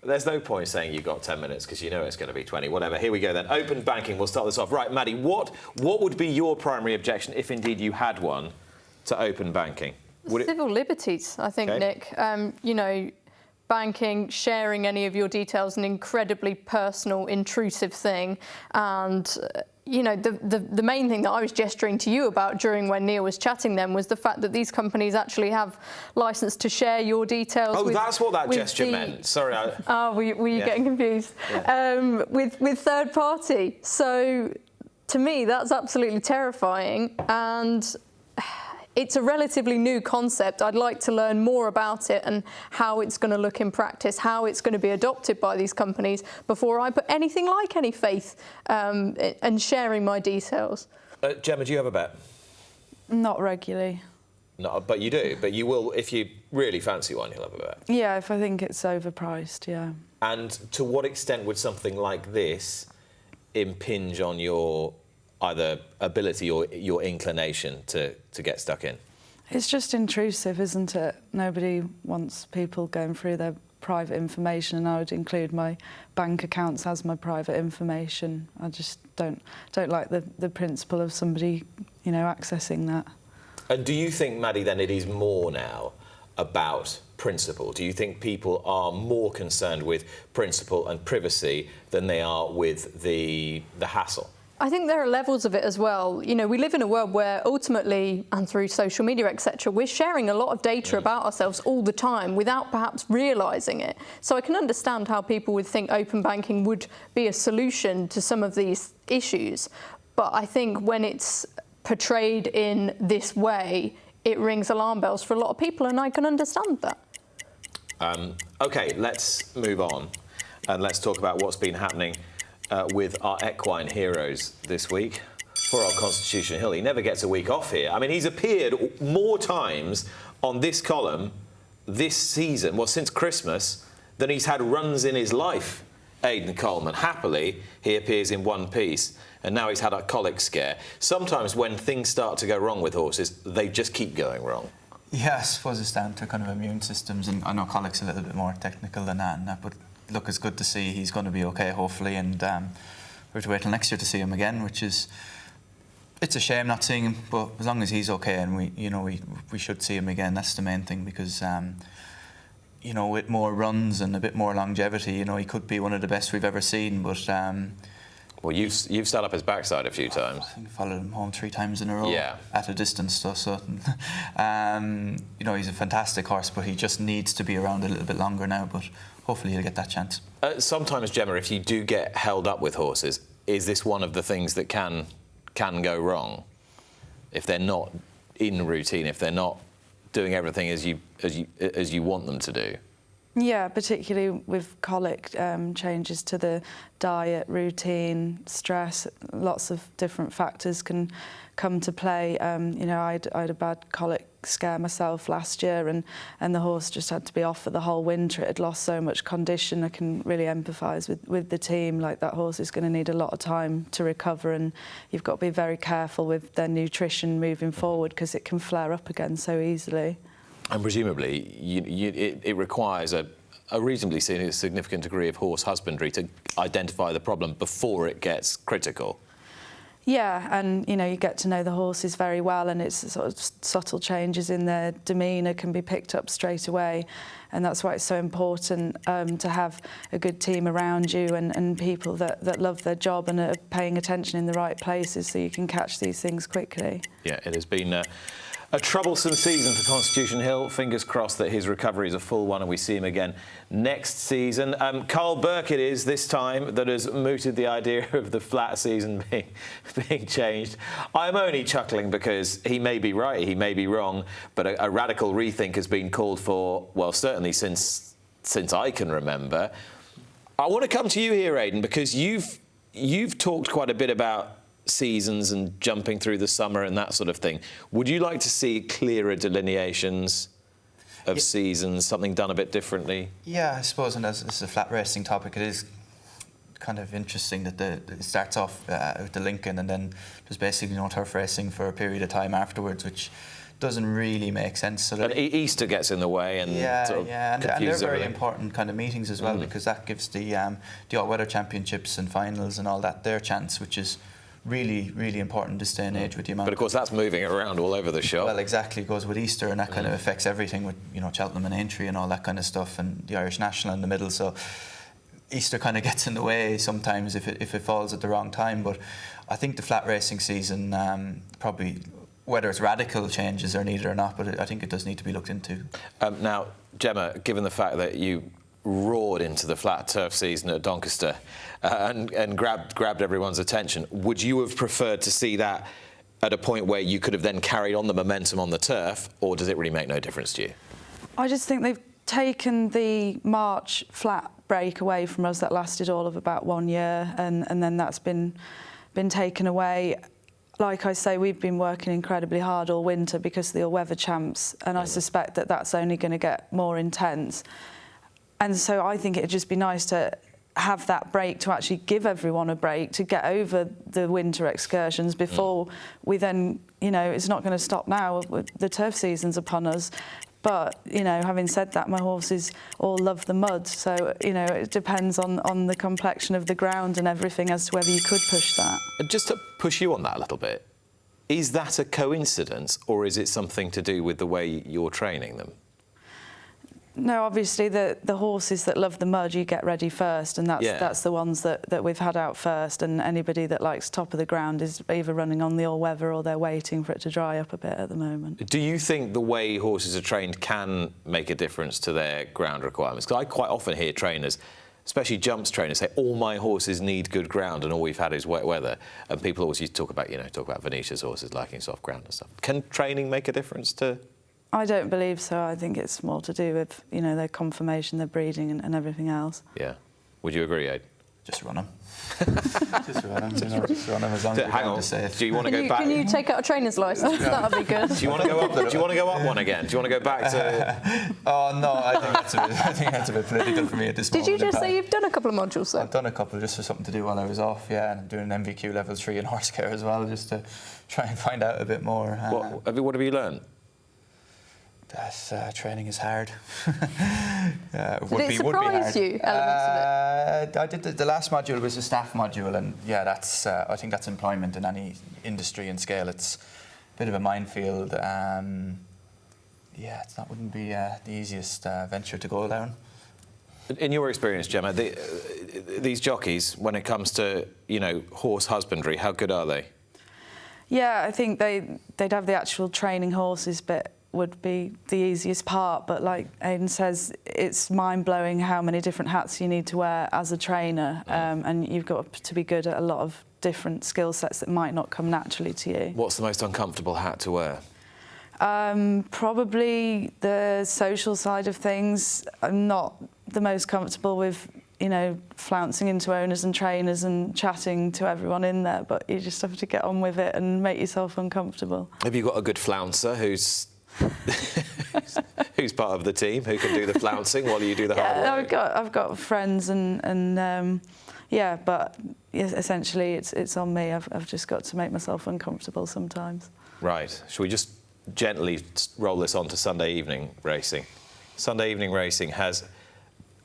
There's no point saying you got 10 minutes because you know it's going to be 20, whatever. Here we go then. Open banking, we'll start this off. Right, Maddie, what would be your primary objection, if indeed you had one, to open banking? Civil liberties, I think, Nick. You know, banking, sharing any of your details, an incredibly personal, intrusive thing. And, you know, the main thing that I was gesturing to you about during when Neil was chatting then was the fact that these companies actually have licence to share your details. Oh, that's what that gesture meant. Sorry. Oh, were you getting confused? Yeah. With third party. So, to me, that's absolutely terrifying. And it's a relatively new concept. I'd like to learn more about it and how it's going to look in practice, how it's going to be adopted by these companies before I put anything like any faith in sharing my details. Gemma, do you have a bet? Not regularly. No, but you do. But you will, if you really fancy one, you'll have a bet. Yeah, if I think it's overpriced, yeah. And to what extent would something like this impinge on your either ability or your inclination to get stuck in? It's just intrusive, isn't it? Nobody wants people going through their private information, and I would include my bank accounts as my private information. I just don't like the principle of somebody, you know, accessing that. And do you think, Maddie, then it is more now about principle? Do you think people are more concerned with principle and privacy than they are with the hassle? I think there are levels of it as well. You know, we live in a world where ultimately, and through social media, etc., we're sharing a lot of data about ourselves all the time without perhaps realising it. So I can understand how people would think open banking would be a solution to some of these issues. But I think when it's portrayed in this way, it rings alarm bells for a lot of people, and I can understand that. OK, let's move on and let's talk about what's been happening with our equine heroes this week. Poor old Constitution Hill, he never gets a week off here. I mean, he's appeared more times on this column this season, well, since Christmas, than he's had runs in his life, Aidan Coleman. Happily, he appears in one piece, and now he's had a colic scare. Sometimes when things start to go wrong with horses, they just keep going wrong. Yeah, I suppose it's down to kind of immune systems, and I know colic's a little bit more technical than that, but look, it's good to see he's going to be okay, hopefully, and we have to wait till next year to see him again, which is, it's a shame not seeing him, but as long as he's okay, and we should see him again, that's the main thing, because you know, with more runs and a bit more longevity, you know, he could be one of the best we've ever seen, but well, you've sat up his backside a few times. I think I followed him home 3 times in a row, yeah, at a distance, so you know, he's a fantastic horse, but he just needs to be around a little bit longer now, but hopefully he'll get that chance. Sometimes, Gemma, if you do get held up with horses, is this one of the things that can go wrong? If they're not in routine, if they're not doing everything as you want them to do? Yeah, particularly with colic, changes to the diet, routine, stress, lots of different factors can come to play. You know, I had a bad colic scare myself last year, and the horse just had to be off for the whole winter. It had lost so much condition. I can really empathise with the team. Like, that horse is going to need a lot of time to recover, and you've got to be very careful with their nutrition moving forward, because it can flare up again so easily. And presumably, it requires a reasonably significant degree of horse husbandry to identify the problem before it gets critical. Yeah, and you know, you get to know the horses very well, and it's sort of subtle changes in their demeanour can be picked up straight away, and that's why it's so important to have a good team around you and people that love their job and are paying attention in the right places, so you can catch these things quickly. Yeah, it has been a troublesome season for Constitution Hill. Fingers crossed that his recovery is a full one and we see him again next season. Carl Burke it is this time that has mooted the idea of the flat season being changed. I'm only chuckling because he may be right, he may be wrong, but a radical rethink has been called for, well, certainly since I can remember. I want to come to you here, Aidan, because you've talked quite a bit about seasons and jumping through the summer and that sort of thing. Would you like to see clearer delineations of seasons, something done a bit differently? Yeah, I suppose, and as it's a flat racing topic, it is kind of interesting that it starts off with the Lincoln, and then there's basically no turf racing for a period of time afterwards, which doesn't really make sense. So and Easter gets in the way and sort of and they're confuses very everything. important kind of meetings as well, because that gives the all-weather championships and finals and all that their chance, which is really, really important this day and age with the amount. But of course, that's moving around all over the shop. Well, exactly, it goes with Easter, and that kind of affects everything with Cheltenham and Aintree and all that kind of stuff, and the Irish National in the middle. So Easter kind of gets in the way sometimes if it falls at the wrong time. But I think the flat racing season probably, whether it's radical changes are needed or not, but I think it does need to be looked into. Now, Gemma, given the fact that you roared into the flat turf season at Doncaster and grabbed everyone's attention, would you have preferred to see that at a point where you could have then carried on the momentum on the turf, or does it really make no difference to you? I just think they've taken the March flat break away from us that lasted all of about 1 year, and then that's been taken away. Like I say, we've been working incredibly hard all winter because of the all-weather champs, and I suspect that that's only going to get more intense. And so I think it'd just be nice to have that break, to actually give everyone a break, to get over the winter excursions before we then, it's not going to stop now. The turf season's upon us. But, having said that, my horses all love the mud. So, it depends on the complexion of the ground and everything as to whether you could push that. Just to push you on that a little bit, is that a coincidence, or is it something to do with the way you're training them? No, obviously the horses that love the mud, you get ready first, and that's the ones that we've had out first. And anybody that likes top of the ground is either running on the all-weather or they're waiting for it to dry up a bit at the moment. Do you think the way horses are trained can make a difference to their ground requirements? Because I quite often hear trainers, especially jumps trainers, say all my horses need good ground and all we've had is wet weather. And people always used to talk about Venetia's horses liking soft ground and stuff. Can training make a difference to? I don't believe so. I think it's more to do with, their conformation, their breeding and everything else. Yeah. Would you agree, Ed? Just run them. Just run them. Just run them as long as hang on. Do you want to go back? Can you take out a trainer's licence? That'd be good. Do you want to go up? Do you want to go up one again? Do you want to go back to? Oh no, I think that's a bit political for me at this moment. Did you just say you've done a couple of modules, though? I've done a couple just for something to do while I was off. Yeah, and I'm doing an MVQ level 3 in horse care as well, just to try and find out a bit more. What have you learned? Training is hard. Did it surprise you, elements of it? I did the last module was a staff module, and that's I think that's employment in any industry and scale. It's a bit of a minefield. That wouldn't be the easiest venture to go down. In your experience, Gemma, these jockeys, when it comes to horse husbandry, how good are they? Yeah, I think they'd have the actual training horses bit would be the easiest part, but like Aidan says, it's mind-blowing how many different hats you need to wear as a trainer, and you've got to be good at a lot of different skill sets that might not come naturally to you. What's the most uncomfortable hat to wear? Probably the social side of things. I'm not the most comfortable with flouncing into owners and trainers and chatting to everyone in there, but you just have to get on with it and make yourself uncomfortable. Have you got a good flouncer who's part of the team who can do the flouncing while you do the hard work? I've got friends and but essentially it's on me. I've just got to make myself uncomfortable sometimes. Right. Shall we just gently roll this on to Sunday evening racing? Sunday evening racing has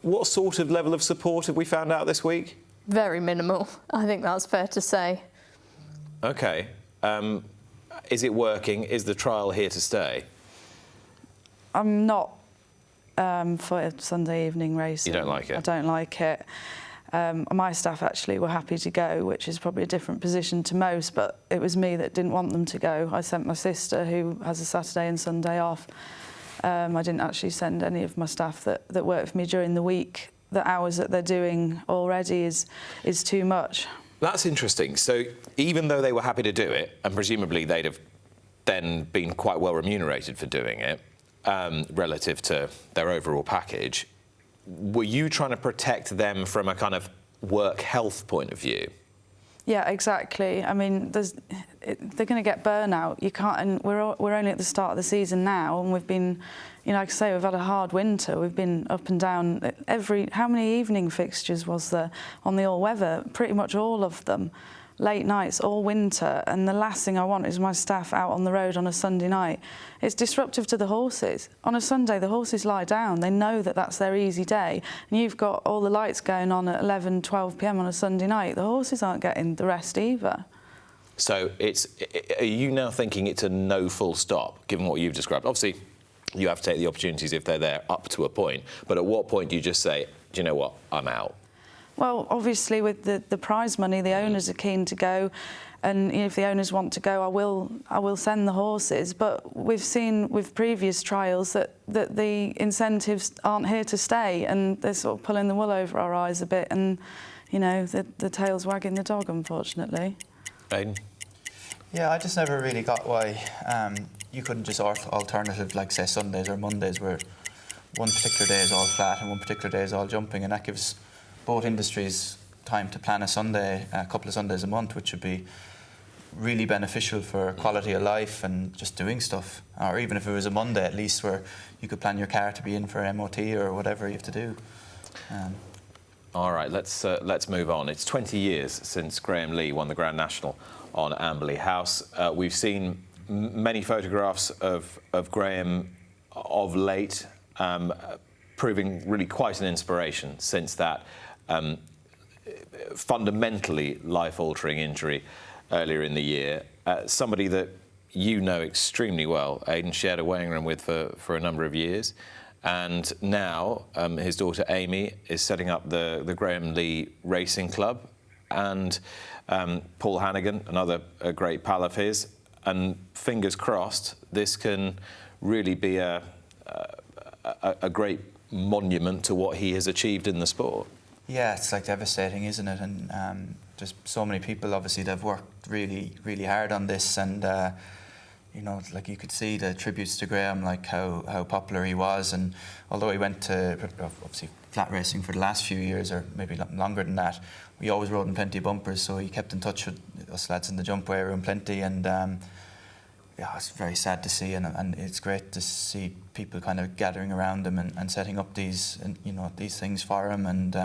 what sort of level of support have we found out this week? Very minimal. I think that's fair to say. Okay. Is it working? Is the trial here to stay? I'm not for Sunday evening racing. You don't like it? I don't like it. My staff actually were happy to go, which is probably a different position to most, but it was me that didn't want them to go. I sent my sister, who has a Saturday and Sunday off. I didn't actually send any of my staff that work for me during the week. The hours that they're doing already is too much. That's interesting. So even though they were happy to do it, and presumably they'd have then been quite well remunerated for doing it, relative to their overall package, were you trying to protect them from a kind of work health point of view? Yeah, exactly. I mean, they're going to get burnout. You can't, and we're only at the start of the season now, and we've been, like I say, we've had a hard winter. We've been up and down. How many evening fixtures was there on the all-weather? Pretty much all of them. late nights all winter, and the last thing I want is my staff out on the road on a Sunday night. It's disruptive to the horses. On a Sunday, the horses lie down. They know that that's their easy day, and you've got all the lights going on at 11, 12 p.m. on a Sunday night. The horses aren't getting the rest either. So are you now thinking it's a no full stop, given what you've described? Obviously, you have to take the opportunities if they're there up to a point, but at what point do you just say, do you know what, I'm out? Well, obviously, with the prize money, the owners are keen to go, and if the owners want to go, I will send the horses. But we've seen with previous trials that the incentives aren't here to stay, and they're sort of pulling the wool over our eyes a bit, and you know the tail's wagging the dog, unfortunately. Aidan? Yeah, I just never really got why you couldn't just alternative, like say Sundays or Mondays, where one particular day is all flat and one particular day is all jumping, and that gives both industries time to plan a Sunday, a couple of Sundays a month, which would be really beneficial for quality of life and just doing stuff. Or even if it was a Monday, at least, where you could plan your car to be in for MOT or whatever you have to do. All right, let's move on. It's 20 years since Graham Lee won the Grand National on Amberley House. We've seen many photographs of Graham of late, proving really quite an inspiration since that fundamentally life-altering injury earlier in the year. Somebody that you know extremely well, Aidan, shared a weighing room with for a number of years. And now his daughter Amy is setting up the Graham Lee Racing Club, and Paul Hannigan, another great pal of his. And fingers crossed, this can really be a great monument to what he has achieved in the sport. Yeah, it's like devastating, isn't it? And just so many people, obviously, that have worked really, really hard on this, and you know, like you could see the tributes to Graham, like how popular he was. And although he went to obviously flat racing for the last few years, or maybe longer than that, we always rode in plenty of bumpers, so he kept in touch with us lads in the jump weigh room plenty. And yeah, it's very sad to see, and it's great to see people kind of gathering around him and setting up these things for him. And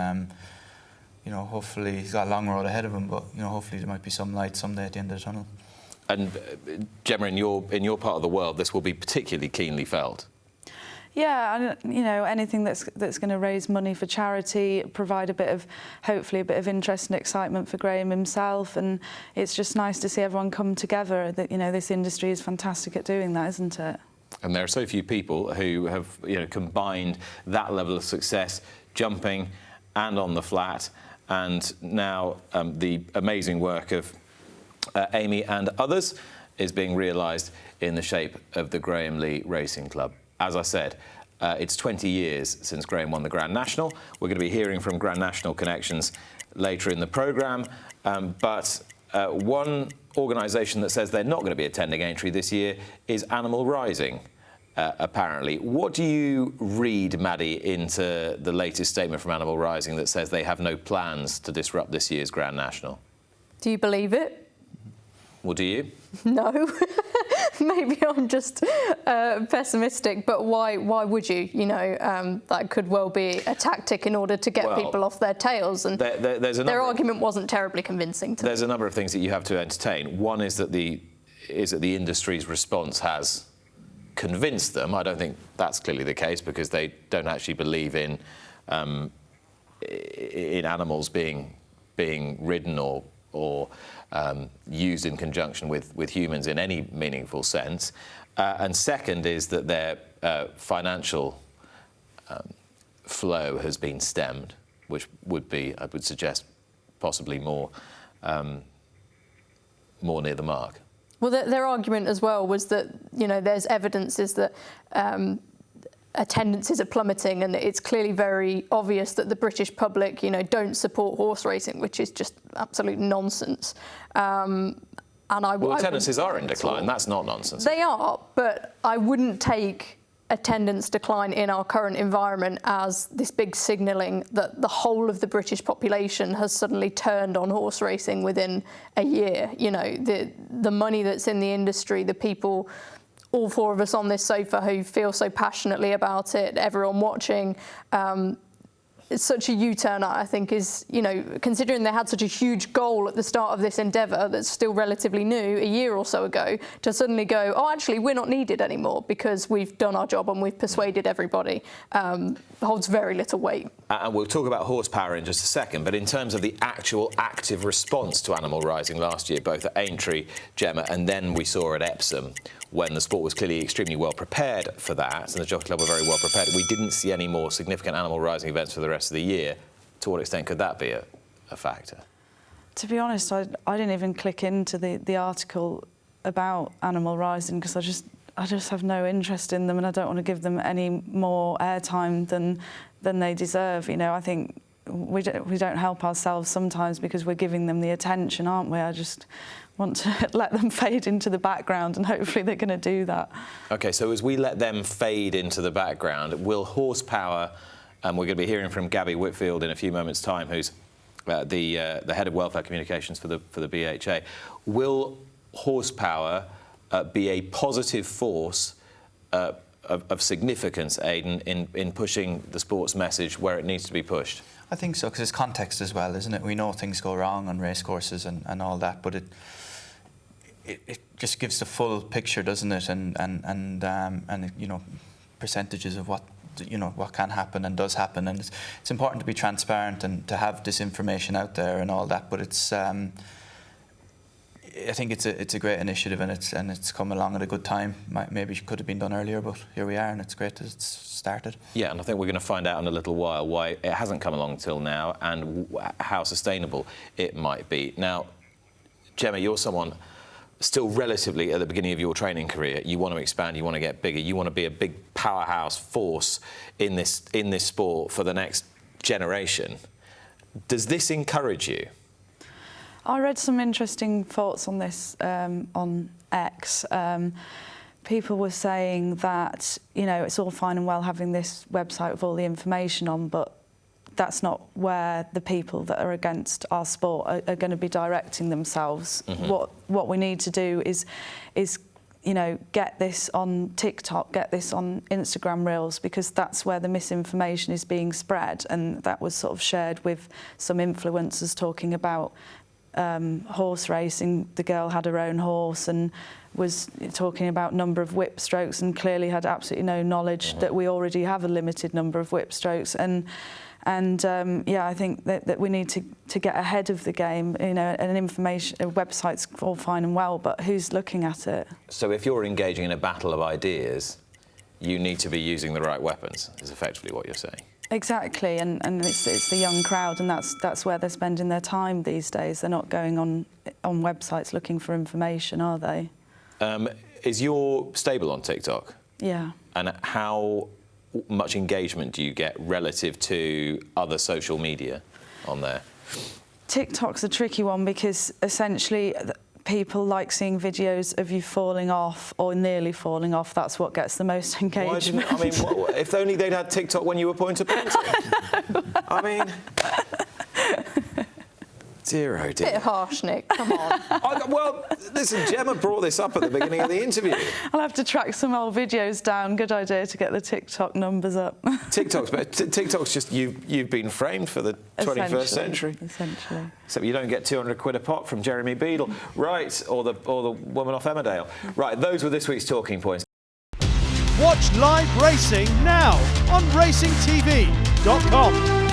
you know, hopefully he's got a long road ahead of him, but you know, hopefully there might be some light someday at the end of the tunnel. And Gemma, in your part of the world, this will be particularly keenly felt. Yeah, and you know, anything that's going to raise money for charity, provide hopefully a bit of interest and excitement for Graham himself, and it's just nice to see everyone come together. That, you know, this industry is fantastic at doing that, isn't it? And there are so few people who have, you know, combined that level of success, jumping and on the flat, and now the amazing work of Amy and others is being realised in the shape of the Graham Lee Racing Club. As I said, it's 20 years since Graham won the Grand National. We're going to be hearing from Grand National connections later in the programme, but one organisation that says they're not going to be attending entry this year is Animal Rising, apparently. What do you read, Maddie, into the latest statement from Animal Rising that says they have no plans to disrupt this year's Grand National? Do you believe it? Well, do you? No. Maybe I'm just pessimistic, but why would you? You know, that could well be a tactic in order to get people off their tails. And their argument wasn't terribly convincing to me. There's a number of things that you have to entertain. One is that the industry's response has convinced them. I don't think that's clearly the case, because they don't actually believe in animals being ridden or used in conjunction with humans in any meaningful sense. And second is that their financial flow has been stemmed, which would be, I would suggest, possibly more near the mark. Well, their argument as well was that, you know, there's evidences that attendances are plummeting, and it's clearly very obvious that the British public, you know, don't support horse racing, which is just absolute nonsense. Attendances are in decline. That's not nonsense. They are, but I wouldn't take attendance decline in our current environment as this big signalling that the whole of the British population has suddenly turned on horse racing within a year. You know, the money that's in the industry, the people, all four of us on this sofa who feel so passionately about it, everyone watching, it's such a U-turn, I think, is, you know, considering they had such a huge goal at the start of this endeavour that's still relatively new, a year or so ago, to suddenly go, oh, actually, we're not needed anymore because we've done our job and we've persuaded everybody, holds very little weight. And we'll talk about horsepower in just a second, but in terms of the actual active response to animal rising last year, both at Aintree, Gemma, and then we saw at Epsom, when the sport was clearly extremely well prepared for that, and the Jockey Club were very well prepared, we didn't see any more significant animal rising events for the rest of the year. To what extent could that be a factor? To be honest, I didn't even click into the article about animal rising because I just have no interest in them, and I don't want to give them any more airtime than they deserve. You know, I think we don't help ourselves sometimes because we're giving them the attention, aren't we? I just want to let them fade into the background, and hopefully they're going to do that. OK, so as we let them fade into the background, will horsepower, and we're going to be hearing from Gabby Whitfield in a few moments' time, who's the head of welfare communications for the BHA, will horsepower be a positive force of significance, Aidan, in pushing the sports message where it needs to be pushed? I think so, because it's context as well, isn't it? We know things go wrong on racecourses and all that, but it just gives the full picture, doesn't it? And you know, percentages of what, you know, what can happen and does happen, and it's important to be transparent and to have this information out there and all that. But it's I think it's a great initiative, and it's come along at a good time. Maybe it could have been done earlier, but here we are, and it's great that it's started. Yeah, and I think we're going to find out in a little while why it hasn't come along till now and how sustainable it might be. Now, Gemma, you're someone still relatively at the beginning of your training career. You want to expand, you want to get bigger, you want to be a big powerhouse force in this sport for the next generation. Does this encourage you? I read some interesting thoughts on this on X. People were saying that, you know, it's all fine and well having this website with all the information on, but that's not where the people that are against our sport are going to be directing themselves. Mm-hmm. What we need to do is you know, get this on TikTok, get this on Instagram Reels, because that's where the misinformation is being spread, and that was sort of shared with some influencers talking about horse racing. The girl had her own horse and was talking about number of whip strokes and clearly had absolutely no knowledge that we already have a limited number of whip strokes. And yeah, I think that we need to get ahead of the game. You know, a website's all fine and well, but who's looking at it? So if you're engaging in a battle of ideas, you need to be using the right weapons, is effectively what you're saying. Exactly, and it's the young crowd, and that's where they're spending their time these days. They're not going on websites looking for information, are they? Is your stable on TikTok? Yeah. And how much engagement do you get relative to other social media on there? TikTok's a tricky one because essentially people like seeing videos of you falling off or nearly falling off. That's what gets the most engagement. I mean, if only they'd had TikTok when you were point to point. I mean, dear oh dear. Bit harsh, Nick. Come on. Well, listen, Gemma brought this up at the beginning of the interview. I'll have to track some old videos down. Good idea to get the TikTok numbers up. TikTok's just you've been framed for the 21st century. Essentially. Except you don't get 200 quid a pop from Jeremy Beadle, right? Or the woman off Emmerdale. Right. Those were this week's talking points. Watch live racing now on racingtv.com.